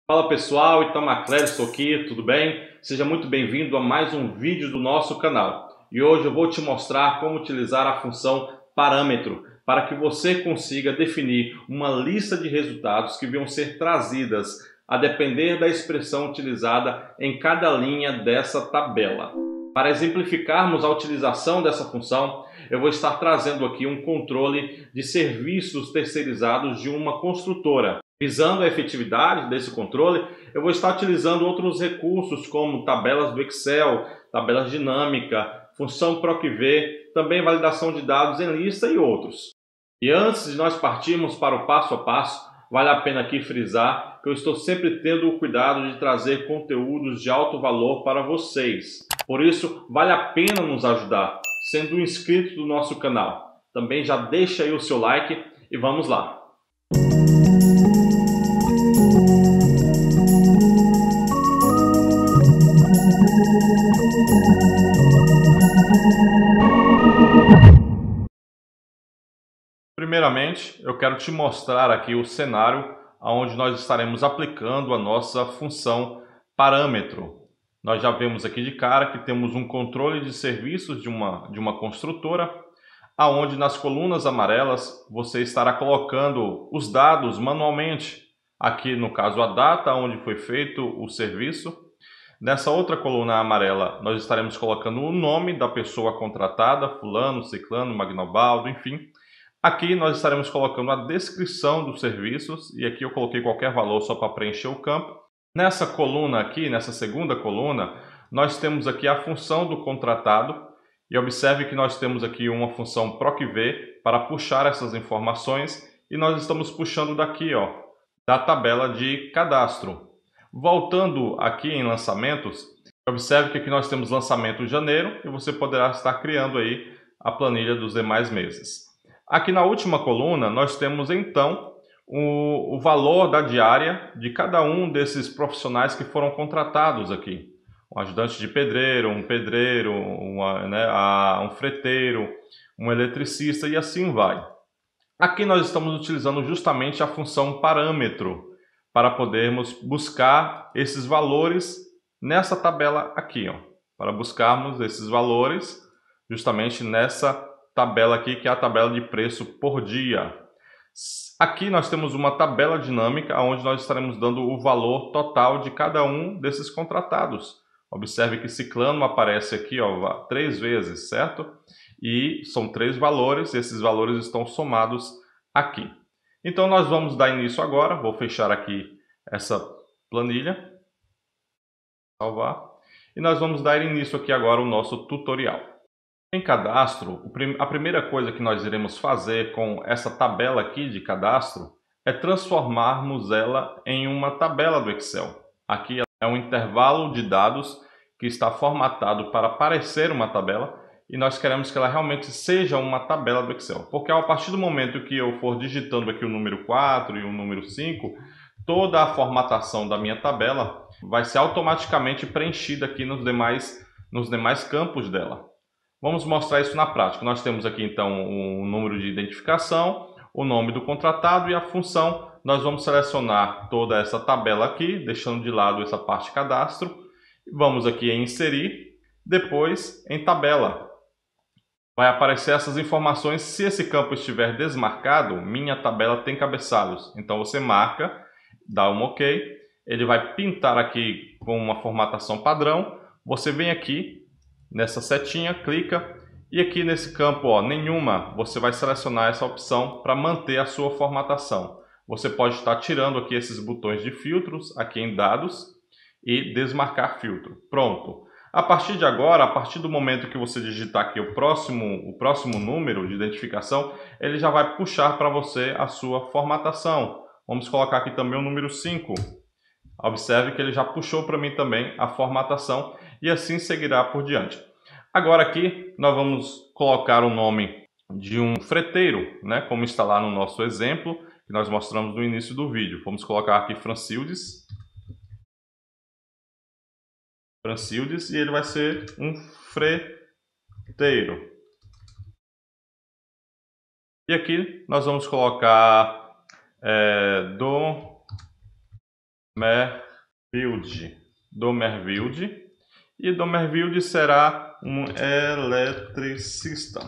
Fala pessoal, Itamaclério, estou aqui, tudo bem? Seja muito bem-vindo a mais um vídeo do nosso canal. E hoje eu vou te mostrar como utilizar a função parâmetro para que você consiga definir uma lista de resultados que vão ser trazidas a depender da expressão utilizada em cada linha dessa tabela. Para exemplificarmos a utilização dessa função, eu vou estar trazendo aqui um controle de serviços terceirizados de uma construtora. Visando a efetividade desse controle, eu vou estar utilizando outros recursos como tabelas do Excel, tabelas dinâmicas, função PROC-V, também validação de dados em lista e outros. E antes de nós partirmos para o passo a passo, vale a pena aqui frisar que eu estou sempre tendo o cuidado de trazer conteúdos de alto valor para vocês. Por isso, vale a pena nos ajudar, sendo um inscrito do nosso canal. Também já deixa aí o seu like e vamos lá. Primeiramente, eu quero te mostrar aqui o cenário onde nós estaremos aplicando a nossa função parâmetro. Nós já vemos aqui de cara que temos um controle de serviços de uma construtora, aonde nas colunas amarelas você estará colocando os dados manualmente. Aqui no caso a data onde foi feito o serviço. Nessa outra coluna amarela nós estaremos colocando o nome da pessoa contratada, fulano, ciclano, magnobaldo, enfim. Aqui nós estaremos colocando a descrição dos serviços e aqui eu coloquei qualquer valor só para preencher o campo. Nessa coluna aqui, nessa segunda coluna, nós temos aqui a função do contratado e observe que nós temos aqui uma função PROC-V para puxar essas informações e nós estamos puxando daqui, ó, da tabela de cadastro. Voltando aqui em lançamentos, observe que aqui nós temos lançamento janeiro e você poderá estar criando aí a planilha dos demais meses. Aqui na última coluna, nós temos então o valor da diária de cada um desses profissionais que foram contratados aqui. Um ajudante de pedreiro, um pedreiro, um freteiro, um eletricista e assim vai. Aqui nós estamos utilizando justamente a função parâmetro para podermos buscar esses valores nessa tabela aqui, ó, para buscarmos esses valores justamente nessa tabela aqui, que é a tabela de preço por dia. Aqui nós temos uma tabela dinâmica onde nós estaremos dando o valor total de cada um desses contratados. Observe que ciclano aparece aqui, ó, 3 vezes, certo? E são 3 valores, esses valores estão somados aqui. Então nós vamos dar início agora, vou fechar aqui essa planilha, salvar, e nós vamos dar início aqui agora ao nosso tutorial. Em cadastro, a primeira coisa que nós iremos fazer com essa tabela aqui de cadastro é transformarmos ela em uma tabela do Excel. Aqui é um intervalo de dados que está formatado para parecer uma tabela e nós queremos que ela realmente seja uma tabela do Excel. Porque a partir do momento que eu for digitando aqui o número 4 e o número 5, toda a formatação da minha tabela vai ser automaticamente preenchida aqui nos demais campos dela. Vamos mostrar isso na prática. Nós temos aqui então o número de identificação, o nome do contratado e a função. Nós vamos selecionar toda essa tabela aqui, deixando de lado essa parte cadastro. Vamos aqui em inserir, depois em tabela. Vai aparecer essas informações. Se esse campo estiver desmarcado, minha tabela tem cabeçalhos. Então você marca, dá um OK. Ele vai pintar aqui com uma formatação padrão. Você vem aqui nessa setinha, clica e aqui nesse campo, ó, nenhuma, você vai selecionar essa opção para manter a sua formatação. Você pode estar tirando aqui esses botões de filtros aqui em dados e desmarcar filtro. Pronto. A partir de agora, a partir do momento que você digitar aqui o próximo número de identificação, ele já vai puxar para você a sua formatação. Vamos colocar aqui também o número 5. Observe que ele já puxou para mim também a formatação e assim seguirá por diante. Agora aqui nós vamos colocar o nome de um freteiro, né, como está lá no nosso exemplo que nós mostramos no início do vídeo. Vamos colocar aqui Francildes e ele vai ser um freteiro. E aqui nós vamos colocar do Mervilde. Domervilde. E Domervilde será um eletricista.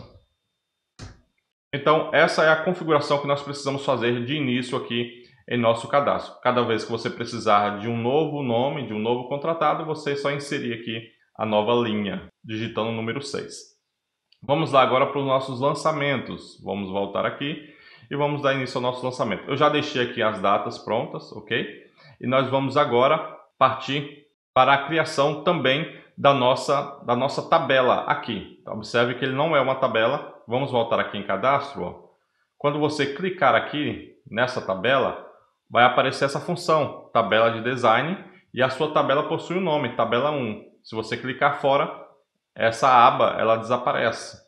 Então, essa é a configuração que nós precisamos fazer de início aqui em nosso cadastro. Cada vez que você precisar de um novo nome, de um novo contratado, você só inserir aqui a nova linha, digitando o número 6. Vamos lá agora para os nossos lançamentos. Vamos voltar aqui e vamos dar início ao nosso lançamento. Eu já deixei aqui as datas prontas, ok? E nós vamos agora partir para a criação também da nossa tabela aqui. Então, observe que ele não é uma tabela. Vamos voltar aqui em cadastro. Ó. Quando você clicar aqui nessa tabela, vai aparecer essa função, tabela de design, e a sua tabela possui o nome, tabela 1. Se você clicar fora, essa aba ela desaparece.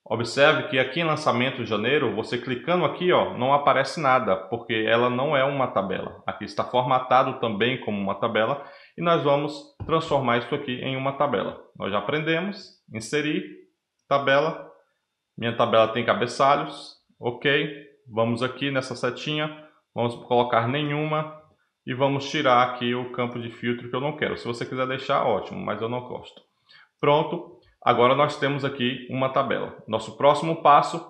Observe que aqui em lançamento de janeiro, você clicando aqui, ó, não aparece nada, porque ela não é uma tabela. Aqui está formatado também como uma tabela e nós vamos transformar isso aqui em uma tabela. Nós já aprendemos, inserir, tabela, minha tabela tem cabeçalhos, ok. Vamos aqui nessa setinha, vamos colocar nenhuma e vamos tirar aqui o campo de filtro que eu não quero. Se você quiser deixar, ótimo, mas eu não gosto. Pronto. Agora nós temos aqui uma tabela. Nosso próximo passo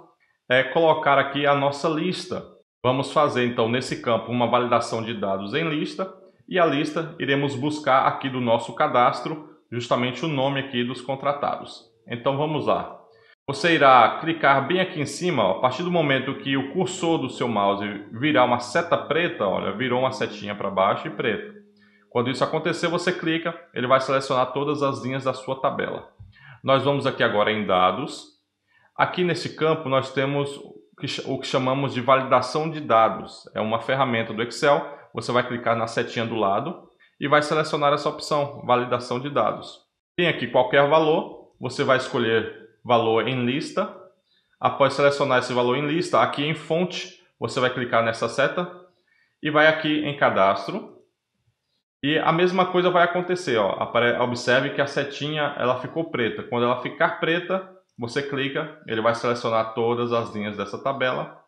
é colocar aqui a nossa lista. Vamos fazer então nesse campo uma validação de dados em lista e a lista iremos buscar aqui do nosso cadastro justamente o nome aqui dos contratados. Então vamos lá. Você irá clicar bem aqui em cima, ó, a partir do momento que o cursor do seu mouse virar uma seta preta, olha, virou uma setinha para baixo e preta. Quando isso acontecer, você clica, ele vai selecionar todas as linhas da sua tabela. Nós vamos aqui agora em dados. Aqui nesse campo nós temos o que chamamos de validação de dados. É uma ferramenta do Excel. Você vai clicar na setinha do lado e vai selecionar essa opção, validação de dados. Tem aqui qualquer valor, você vai escolher valor em lista. Após selecionar esse valor em lista, aqui em fonte, você vai clicar nessa seta e vai aqui em cadastro. E a mesma coisa vai acontecer, ó. Observe que a setinha ela ficou preta. Quando ela ficar preta, você clica, ele vai selecionar todas as linhas dessa tabela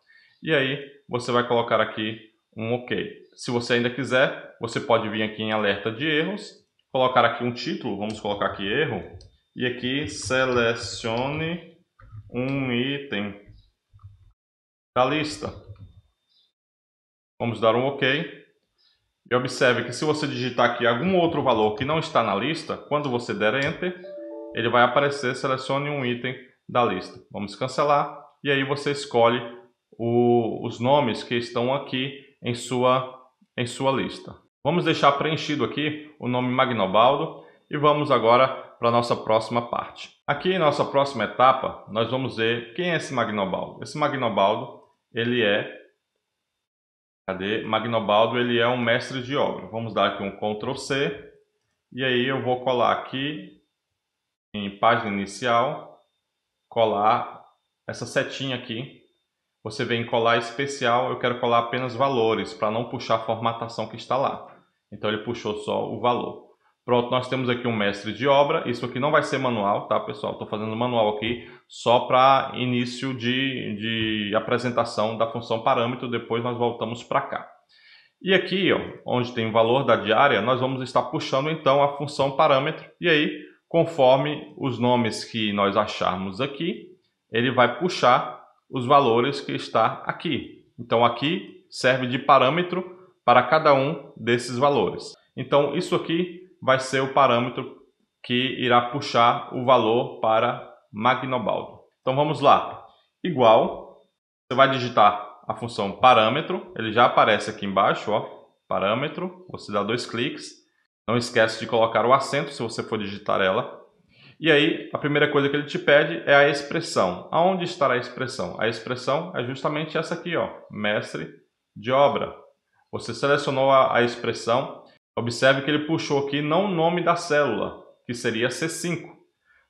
e aí você vai colocar aqui um OK. Se você ainda quiser, você pode vir aqui em alerta de erros, colocar aqui um título, vamos colocar aqui erro, e aqui selecione um item da lista. Vamos dar um OK. E observe que se você digitar aqui algum outro valor que não está na lista, quando você der Enter, ele vai aparecer, selecione um item da lista. Vamos cancelar e aí você escolhe os nomes que estão aqui em sua lista. Vamos deixar preenchido aqui o nome Magnobaldo e vamos agora para a nossa próxima parte. Aqui em nossa próxima etapa, nós vamos ver quem é esse Magnobaldo. Esse Magnobaldo, ele é Magnobaldo, ele é um mestre de obra. Vamos dar aqui um Ctrl C e aí eu vou colar aqui em página inicial, colar essa setinha aqui. Você vem em colar especial, eu quero colar apenas valores para não puxar a formatação que está lá. Então ele puxou só o valor. Pronto, nós temos aqui um mestre de obra. Isso aqui não vai ser manual, tá, pessoal? Estou fazendo manual aqui só para início de apresentação da função parâmetro. Depois nós voltamos para cá. E aqui, ó, onde tem o valor da diária, nós vamos estar puxando então a função parâmetro. E aí, conforme os nomes que nós acharmos aqui, ele vai puxar os valores que está aqui. Então aqui serve de parâmetro para cada um desses valores. Então isso aqui vai ser o parâmetro que irá puxar o valor para Magnobaldo. Então vamos lá. Igual, você vai digitar a função parâmetro, ele já aparece aqui embaixo, ó, parâmetro, você dá 2 cliques. Não esquece de colocar o acento se você for digitar ela. E aí, a primeira coisa que ele te pede é a expressão. Aonde estará a expressão? A expressão é justamente essa aqui, ó, mestre de obra. Você selecionou a expressão. Observe que ele puxou aqui não o nome da célula, que seria C5,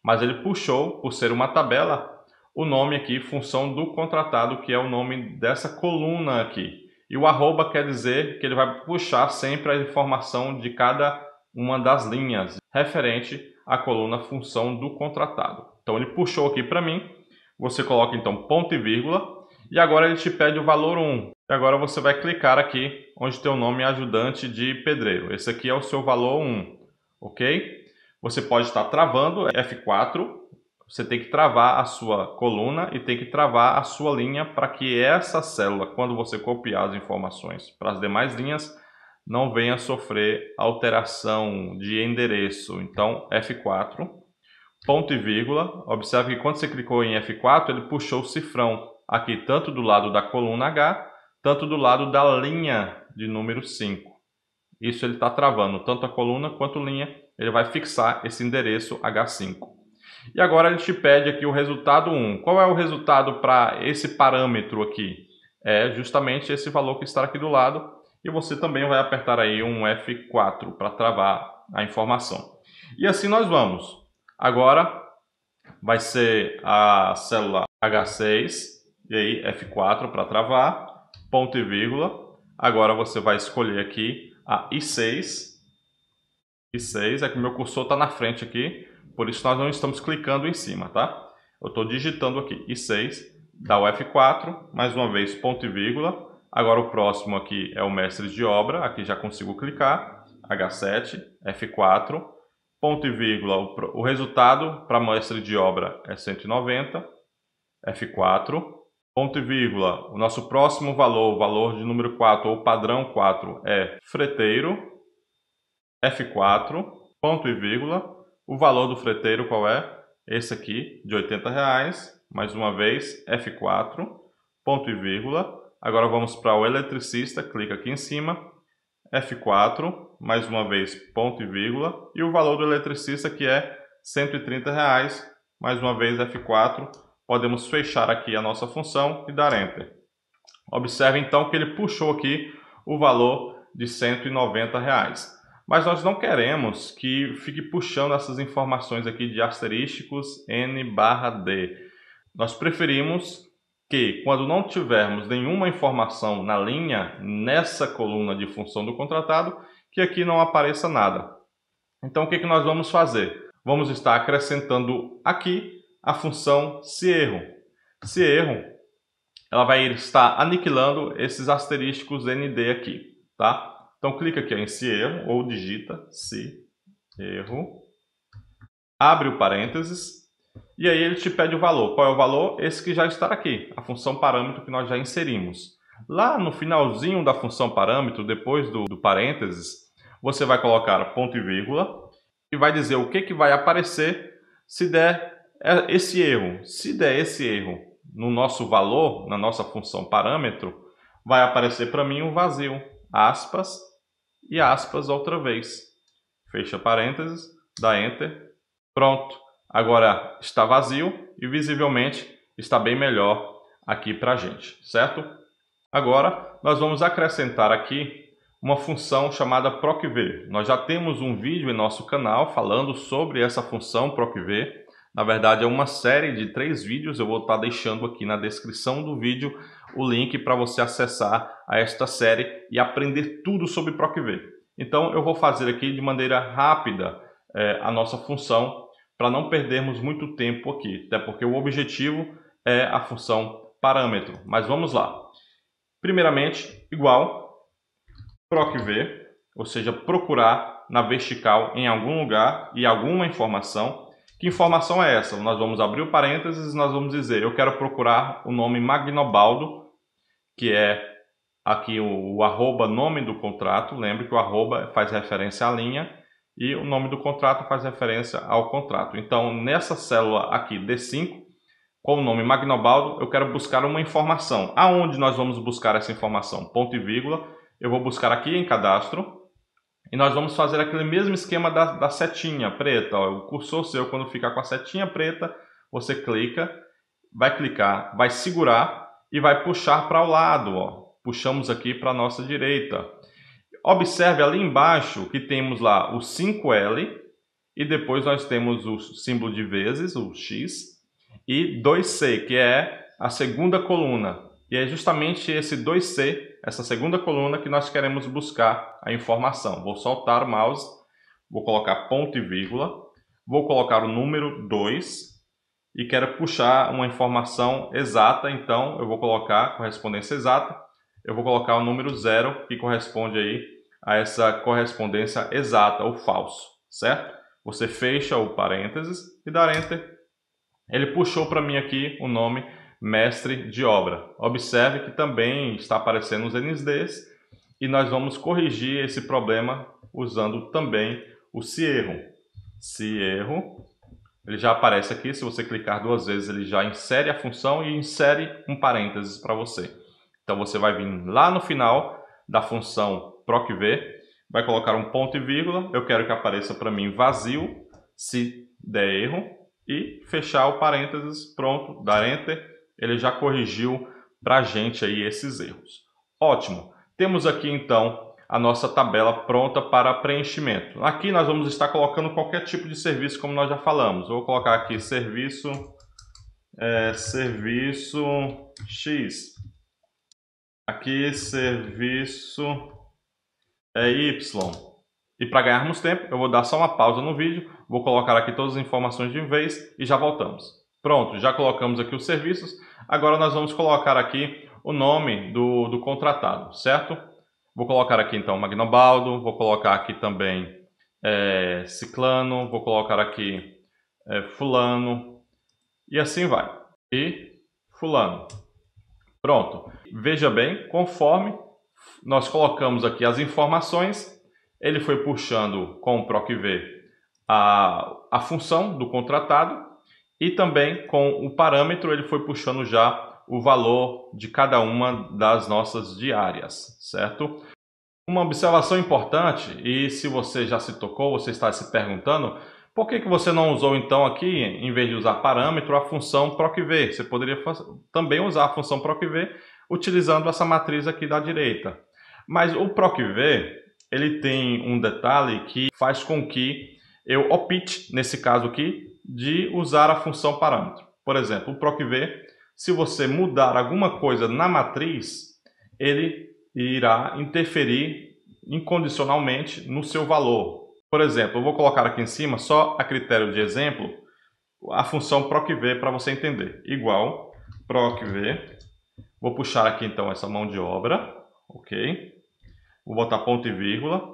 mas ele puxou, por ser uma tabela, o nome aqui, função do contratado, que é o nome dessa coluna aqui. E o arroba quer dizer que ele vai puxar sempre a informação de cada uma das linhas referente à coluna função do contratado. Então ele puxou aqui para mim, você coloca então ponto e vírgula, e agora ele te pede o valor 1. E agora você vai clicar aqui onde tem o nome ajudante de pedreiro. Esse aqui é o seu valor 1, ok? Você pode estar travando F4, você tem que travar a sua coluna e tem que travar a sua linha para que essa célula, quando você copiar as informações para as demais linhas, não venha sofrer alteração de endereço. Então, F4, ponto e vírgula. Observe que quando você clicou em F4, ele puxou o cifrão aqui, tanto do lado da coluna H, tanto do lado da linha de número 5. Isso ele está travando, tanto a coluna quanto a linha, ele vai fixar esse endereço H5. E agora ele te pede aqui o resultado 1. Qual é o resultado para esse parâmetro aqui? É justamente esse valor que está aqui do lado. E você também vai apertar aí um F4 para travar a informação. E assim nós vamos. Agora vai ser a célula H6, e aí F4 para travar, ponto e vírgula. Agora você vai escolher aqui a I6. I6 é que meu cursor está na frente aqui, por isso nós não estamos clicando em cima, tá? Eu estou digitando aqui I6, dá o F4, mais uma vez ponto e vírgula. Agora o próximo aqui é o mestre de obra, aqui já consigo clicar, H7, F4, ponto e vírgula. O resultado para mestre de obra é 190, F4, ponto e vírgula. O nosso próximo valor, o valor de número 4 ou padrão 4 é freteiro, F4, ponto e vírgula. O valor do freteiro qual é? Esse aqui, de R$80. Mais uma vez, F4, ponto e vírgula. Agora vamos para o eletricista, clica aqui em cima, F4, mais uma vez, ponto e vírgula. E o valor do eletricista que é R$130, mais uma vez, F4. Podemos fechar aqui a nossa função e dar Enter. Observe então que ele puxou aqui o valor de R$190. Mas nós não queremos que fique puxando essas informações aqui de asterísticos N/D. Nós preferimos que, quando não tivermos nenhuma informação na linha, nessa coluna de função do contratado, que aqui não apareça nada. Então, o que nós vamos fazer? Vamos estar acrescentando aqui a função se erro. Se erro, ela vai estar aniquilando esses asterísticos ND aqui, tá? Então, clica aqui em se erro ou digita se erro, abre o parênteses e aí ele te pede o valor. Qual é o valor? Esse que já está aqui, a função parâmetro que nós já inserimos. Lá no finalzinho da função parâmetro, depois do parênteses, você vai colocar ponto e vírgula e vai dizer o que vai aparecer se der esse erro. Se der esse erro no nosso valor, na nossa função parâmetro, vai aparecer para mim um vazio, aspas, e aspas outra vez. Fecha parênteses, dá Enter. Pronto. Agora está vazio e visivelmente está bem melhor aqui para a gente, certo? Agora nós vamos acrescentar aqui uma função chamada procv. Nós já temos um vídeo em nosso canal falando sobre essa função procv. Na verdade é uma série de 3 vídeos, eu vou estar deixando aqui na descrição do vídeo o link para você acessar a esta série e aprender tudo sobre procv. Então eu vou fazer aqui de maneira rápida a nossa função para não perdermos muito tempo aqui, até porque o objetivo é a função parâmetro. Mas vamos lá. Primeiramente, igual procv, ou seja, procurar na vertical em algum lugar e alguma informação. Que informação é essa? Nós vamos abrir o parênteses e nós vamos dizer, eu quero procurar o nome Magnobaldo, que é aqui o arroba nome do contrato. Lembre que o arroba faz referência à linha e o nome do contrato faz referência ao contrato. Então, nessa célula aqui, D5, com o nome Magnobaldo, eu quero buscar uma informação. Aonde nós vamos buscar essa informação? Ponto e vírgula. Eu vou buscar aqui em cadastro. E nós vamos fazer aquele mesmo esquema da setinha preta. Ó, o cursor seu, quando ficar com a setinha preta, você clica, vai clicar, vai segurar e vai puxar para o lado. Ó. Puxamos aqui para a nossa direita. Observe ali embaixo que temos lá o 5L e depois nós temos o símbolo de vezes, o X, e 2C, que é a segunda coluna. E é justamente esse 2C, essa segunda coluna, que nós queremos buscar a informação. Vou soltar o mouse, vou colocar ponto e vírgula, vou colocar o número 2 e quero puxar uma informação exata, então eu vou colocar correspondência exata. eu vou colocar o número 0, que corresponde aí a essa correspondência exata ou falso, certo? Você fecha o parênteses e dá Enter. Ele puxou para mim aqui o nome mestre de obra. Observe que também está aparecendo os NDs e nós vamos corrigir esse problema usando também o se erro. Se erro, ele já aparece aqui, se você clicar 2 vezes ele já insere a função e insere um parênteses para você. Então você vai vir lá no final da função procv, vai colocar um ponto e vírgula, eu quero que apareça para mim vazio, se der erro, e fechar o parênteses, pronto, dar Enter, ele já corrigiu para a gente aí esses erros. Ótimo, temos aqui então a nossa tabela pronta para preenchimento. Aqui nós vamos estar colocando qualquer tipo de serviço, como nós já falamos. Vou colocar aqui serviço X. Aqui serviço Y. E para ganharmos tempo, eu vou dar só uma pausa no vídeo, vou colocar aqui todas as informações de uma vez e já voltamos. Pronto, já colocamos aqui os serviços, agora nós vamos colocar aqui o nome do contratado, certo? Vou colocar aqui então Magnobaldo, vou colocar aqui também Ciclano, vou colocar aqui Fulano e assim vai. E Fulano. Pronto. Veja bem, conforme nós colocamos aqui as informações, ele foi puxando com o procv a função do contratado e também com o parâmetro ele foi puxando já o valor de cada uma das nossas diárias, certo? Uma observação importante, e se você já se tocou, você está se perguntando, por que você não usou então aqui, em vez de usar parâmetro, a função procv? Você poderia também usar a função procv utilizando essa matriz aqui da direita. Mas o procv, ele tem um detalhe que faz com que eu opte, nesse caso aqui, de usar a função parâmetro. Por exemplo, o procv, se você mudar alguma coisa na matriz, ele irá interferir incondicionalmente no seu valor. Por exemplo, eu vou colocar aqui em cima, só a critério de exemplo, a função procv para você entender. Igual procv, vou puxar aqui então essa mão de obra, ok? Vou botar ponto e vírgula,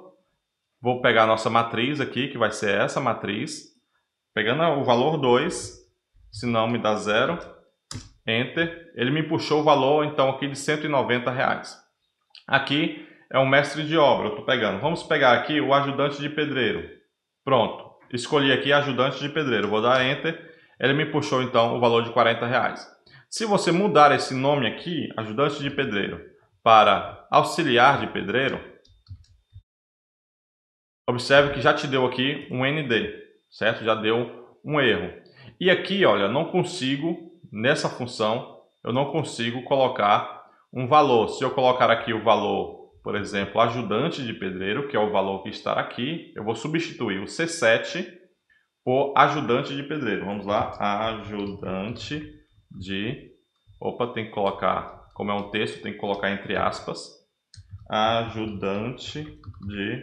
vou pegar a nossa matriz aqui, que vai ser essa matriz, pegando o valor 2, se não me dá 0, Enter, ele me puxou o valor então aqui de R$190. Aqui é o mestre de obra, eu estou pegando. Vamos pegar aqui o ajudante de pedreiro. Pronto, escolhi aqui ajudante de pedreiro, vou dar Enter, ele me puxou então o valor de R$40. Se você mudar esse nome aqui, ajudante de pedreiro, para auxiliar de pedreiro, observe que já te deu aqui um ND, certo? Já deu um erro. E aqui, olha, não consigo, nessa função, eu não consigo colocar um valor. Se eu colocar aqui o valor, por exemplo, ajudante de pedreiro, que é o valor que está aqui, eu vou substituir o C7 por ajudante de pedreiro. Vamos lá, ajudante de... Opa, tem que colocar, como é um texto, tem que colocar entre aspas. Ajudante de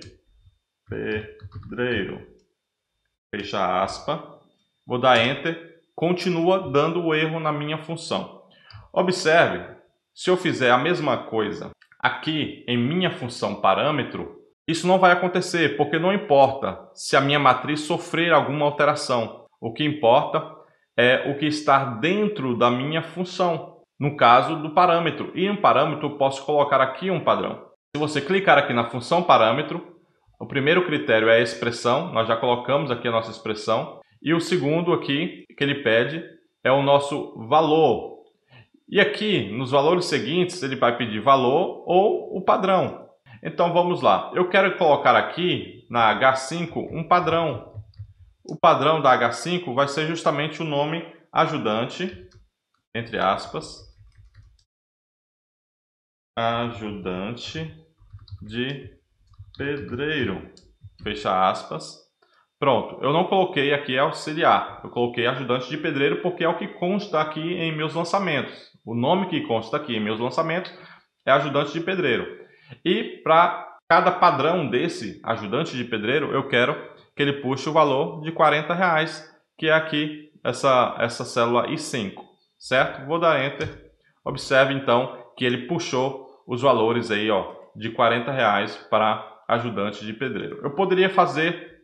pedreiro. Fecha aspa. Vou dar Enter. Continua dando o erro na minha função. Observe, se eu fizer a mesma coisa aqui em minha função parâmetro, isso não vai acontecer, porque não importa se a minha matriz sofrer alguma alteração. O que importa é o que está dentro da minha função, no caso do parâmetro. E em parâmetro eu posso colocar aqui um padrão. Se você clicar aqui na função parâmetro, o primeiro critério é a expressão, nós já colocamos aqui a nossa expressão. E o segundo aqui que ele pede é o nosso valor. E aqui, nos valores seguintes, ele vai pedir valor ou o padrão. Então vamos lá. Eu quero colocar aqui na H5 um padrão. O padrão da H5 vai ser justamente o nome ajudante, entre aspas, ajudante de pedreiro, fecha aspas. Pronto, eu não coloquei aqui auxiliar, eu coloquei ajudante de pedreiro porque é o que consta aqui em meus lançamentos. O nome que consta aqui em meus lançamentos é ajudante de pedreiro. E para cada padrão desse ajudante de pedreiro, eu quero que ele puxe o valor de R$40, que é aqui essa célula I5, certo? Vou dar Enter. Observe então que ele puxou os valores aí, ó, de R$40 para ajudante de pedreiro. Eu poderia fazer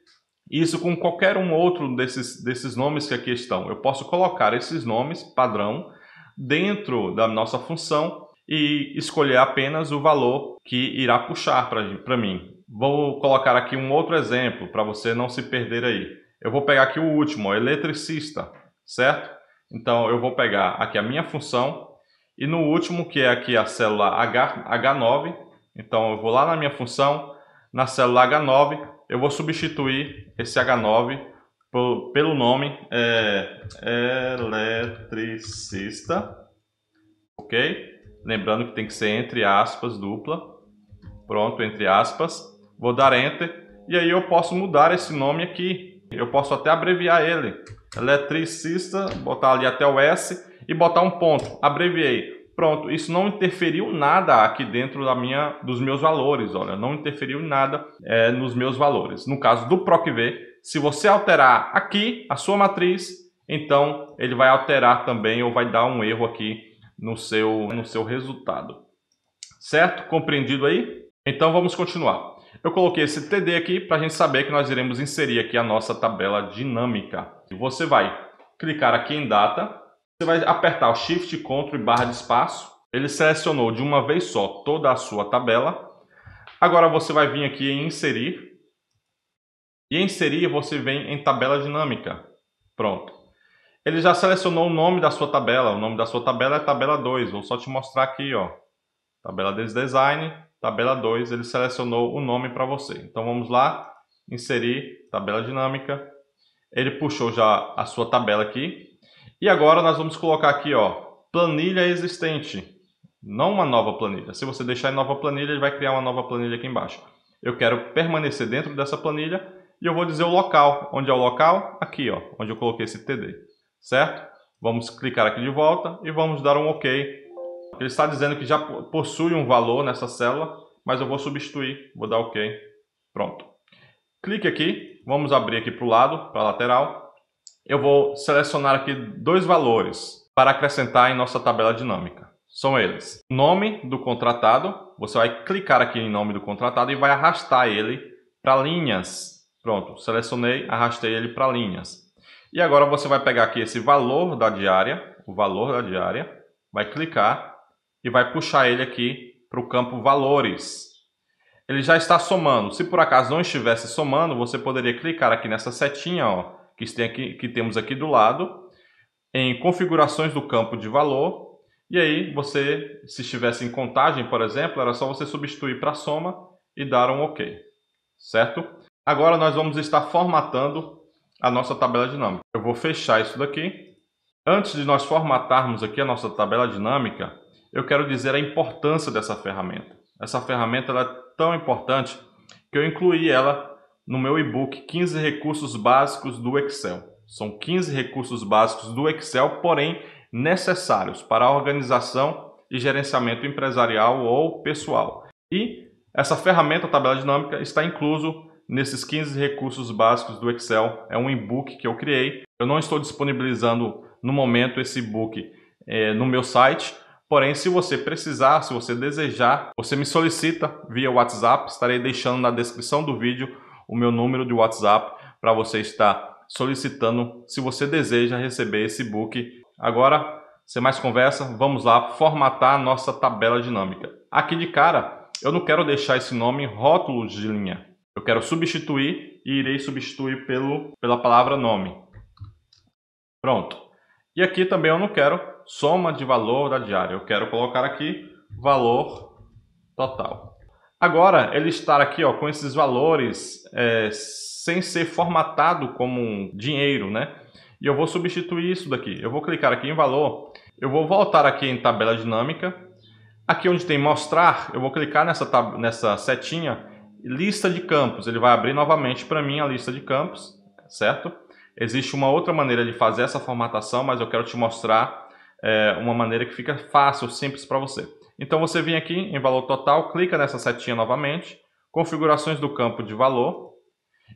isso com qualquer um outro desses nomes que aqui estão. Eu posso colocar esses nomes padrão dentro da nossa função e escolher apenas o valor que irá puxar para mim. Vou colocar aqui um outro exemplo para você não se perder aí. Eu vou pegar aqui o último, ó, eletricista, certo? Então eu vou pegar aqui a minha função e no último, que é aqui a célula H9, então eu vou lá na minha função, na célula H9, eu vou substituir esse H9 pelo nome eletricista, ok? Lembrando que tem que ser entre aspas, dupla. Pronto, entre aspas. Vou dar Enter. E aí eu posso mudar esse nome aqui. Eu posso até abreviar ele. Eletricista, botar ali até o S e botar um ponto. Abreviei. Pronto, isso não interferiu nada aqui dentro dos meus valores. Olha, não interferiu em nada nos meus valores. No caso do PROC-V, se você alterar aqui a sua matriz, então ele vai alterar também ou vai dar um erro aqui no seu resultado. Certo? Compreendido aí? Então vamos continuar. Eu coloquei esse TD aqui para a gente saber que nós iremos inserir aqui a nossa tabela dinâmica. Você vai clicar aqui em Data, você vai apertar o Shift, Ctrl e barra de espaço. Ele selecionou de uma vez só toda a sua tabela. Agora você vai vir aqui em Inserir. E em Inserir você vem em Tabela Dinâmica. Pronto. Ele já selecionou o nome da sua tabela. O nome da sua tabela é Tabela 2. Vou só te mostrar aqui, ó. Tabela Design, Tabela 2. Ele selecionou o nome para você. Então vamos lá. Inserir, Tabela Dinâmica. Ele puxou já a sua tabela aqui. E agora nós vamos colocar aqui, ó, planilha existente. Não uma nova planilha. Se você deixar em nova planilha, ele vai criar uma nova planilha aqui embaixo. Eu quero permanecer dentro dessa planilha e eu vou dizer o local. Onde é o local? Aqui, ó, onde eu coloquei esse TD. Certo? Vamos clicar aqui de volta e vamos dar um OK. Ele está dizendo que já possui um valor nessa célula, mas eu vou substituir. Vou dar OK. Pronto. Clique aqui. Vamos abrir aqui para o lado, para a lateral. Eu vou selecionar aqui dois valores para acrescentar em nossa tabela dinâmica. São eles: nome do contratado. Você vai clicar aqui em nome do contratado e vai arrastar ele para linhas. Pronto, selecionei, arrastei ele para linhas. E agora você vai pegar aqui esse valor da diária, o valor da diária, vai clicar e vai puxar ele aqui para o campo valores. Ele já está somando. Se por acaso não estivesse somando, você poderia clicar aqui nessa setinha, ó, que temos aqui do lado, em configurações do campo de valor, e aí você, se estivesse em contagem, por exemplo, era só você substituir para soma e dar um OK, certo? Agora nós vamos estar formatando a nossa tabela dinâmica. Eu vou fechar isso daqui. Antes de nós formatarmos aqui a nossa tabela dinâmica, eu quero dizer a importância dessa ferramenta. Essa ferramenta ela é tão importante que eu incluí ela no meu e-book 15 recursos básicos do Excel. São 15 recursos básicos do Excel, porém necessários para a organização e gerenciamento empresarial ou pessoal. E essa ferramenta tabela dinâmica está incluso nesses 15 recursos básicos do Excel. É um e-book que eu criei. Eu não estou disponibilizando no momento esse e-book no meu site. Porém, se você precisar, se você desejar, você me solicita via WhatsApp. Estarei deixando na descrição do vídeo o meu número de WhatsApp para você estar solicitando se você deseja receber esse e-book. Agora, sem mais conversa, vamos lá formatar a nossa tabela dinâmica. Aqui de cara, eu não quero deixar esse nome rótulos de linha. Eu quero substituir e irei substituir pela palavra nome. Pronto. E aqui também eu não quero soma de valor da diária. Eu quero colocar aqui valor total. Agora, ele está aqui, ó, com esses valores sem ser formatado como um dinheiro, né? E eu vou substituir isso daqui. Eu vou clicar aqui em valor. Eu vou voltar aqui em tabela dinâmica. Aqui onde tem mostrar, eu vou clicar nessa setinha, lista de campos. Ele vai abrir novamente para mim a lista de campos, certo? Existe uma outra maneira de fazer essa formatação, mas eu quero te mostrar uma maneira que fica fácil, simples para você. Então você vem aqui em valor total, clica nessa setinha novamente, configurações do campo de valor,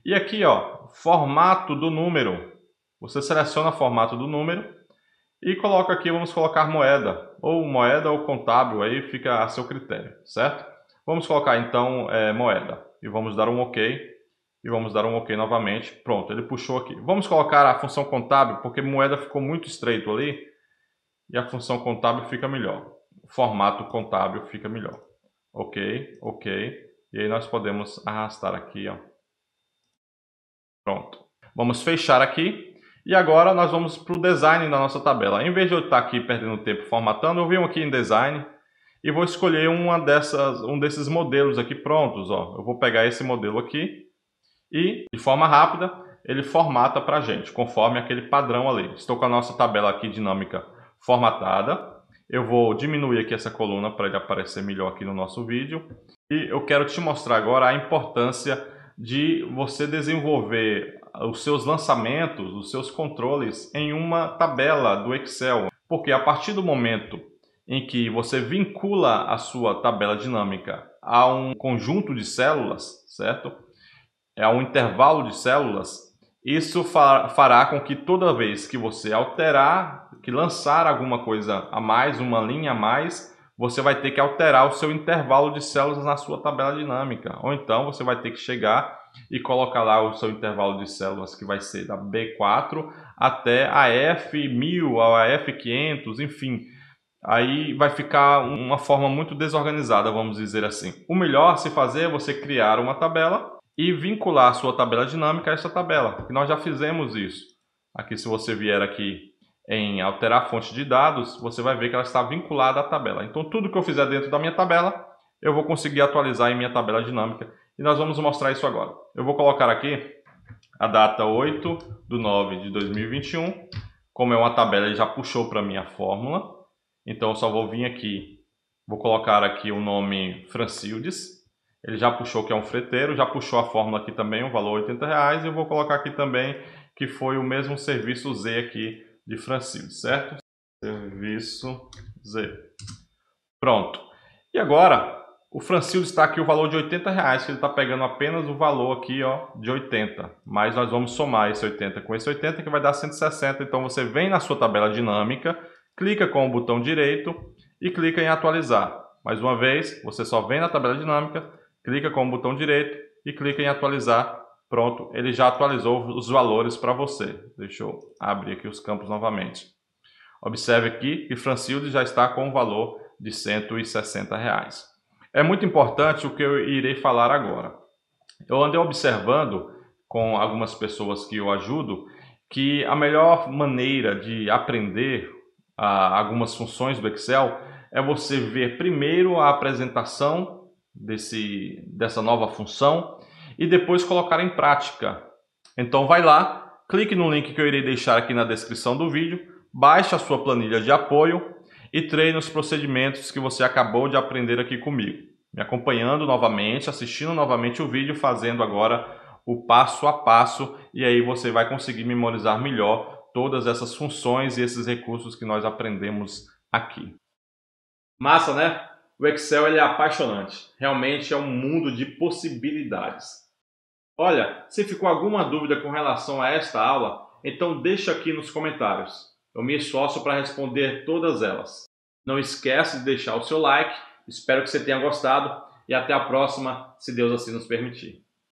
e aqui, ó, formato do número. Você seleciona formato do número, e coloco aqui, vamos colocar moeda ou contábil, aí fica a seu critério, certo? Vamos colocar então moeda e vamos dar um OK e vamos dar um OK novamente. Pronto, ele puxou aqui. Vamos colocar a função contábil porque moeda ficou muito estreito ali e a função contábil fica melhor. O formato contábil fica melhor. OK, OK. E aí nós podemos arrastar aqui, ó. Pronto. Vamos fechar aqui. E agora nós vamos para o design da nossa tabela. Em vez de eu estar aqui perdendo tempo formatando, eu venho aqui em design e vou escolher um desses modelos aqui prontos. Ó. Eu vou pegar esse modelo aqui e, de forma rápida, ele formata para a gente, conforme aquele padrão ali. Estou com a nossa tabela aqui dinâmica formatada. Eu vou diminuir aqui essa coluna para ele aparecer melhor aqui no nosso vídeo. E eu quero te mostrar agora a importância de você desenvolver os seus lançamentos, os seus controles em uma tabela do Excel. Porque a partir do momento em que você vincula a sua tabela dinâmica a um conjunto de células, certo? A um intervalo de células, isso fará com que toda vez que você alterar, que lançar alguma coisa a mais, uma linha a mais, você vai ter que alterar o seu intervalo de células na sua tabela dinâmica. Ou então você vai ter que chegar e colocar lá o seu intervalo de células que vai ser da B4 até a F1000, a F500, enfim. Aí vai ficar uma forma muito desorganizada, vamos dizer assim. O melhor a se fazer é você criar uma tabela e vincular a sua tabela dinâmica a essa tabela, que nós já fizemos isso. Aqui, se você vier aqui em alterar a fonte de dados, você vai ver que ela está vinculada à tabela. Então, tudo que eu fizer dentro da minha tabela, eu vou conseguir atualizar em minha tabela dinâmica. E nós vamos mostrar isso agora. Eu vou colocar aqui a data 8/9/2021. Como é uma tabela, ele já puxou para mim a fórmula. Então, eu só vou vir aqui, vou colocar aqui o nome Francildes. Ele já puxou que é um freteiro, já puxou a fórmula aqui também, o valor R$80. E eu vou colocar aqui também que foi o mesmo serviço Z aqui de Francildes, certo? Serviço Z. Pronto. E agora, o Francildes está aqui o valor de R$80, que ele está pegando apenas o valor aqui, ó, de 80. Mas nós vamos somar esse 80 com esse 80, que vai dar 160. Então você vem na sua tabela dinâmica, clica com o botão direito e clica em atualizar. Mais uma vez, você só vem na tabela dinâmica, clica com o botão direito e clica em atualizar. Pronto, ele já atualizou os valores para você. Deixa eu abrir aqui os campos novamente. Observe aqui que Francildes já está com o valor de R$160. É muito importante o que eu irei falar agora. Eu andei observando com algumas pessoas que eu ajudo que a melhor maneira de aprender algumas funções do Excel é você ver primeiro a apresentação dessa nova função e depois colocar em prática. Então vai lá, clique no link que eu irei deixar aqui na descrição do vídeo, baixe a sua planilha de apoio e treine os procedimentos que você acabou de aprender aqui comigo. Me acompanhando novamente, assistindo novamente o vídeo, fazendo agora o passo a passo, e aí você vai conseguir memorizar melhor todas essas funções e esses recursos que nós aprendemos aqui. Massa, né? O Excel ele é apaixonante. Realmente é um mundo de possibilidades. Olha, se ficou alguma dúvida com relação a esta aula, então deixa aqui nos comentários. Eu me esforço para responder todas elas. Não esquece de deixar o seu like. Espero que você tenha gostado e até a próxima, se Deus assim nos permitir.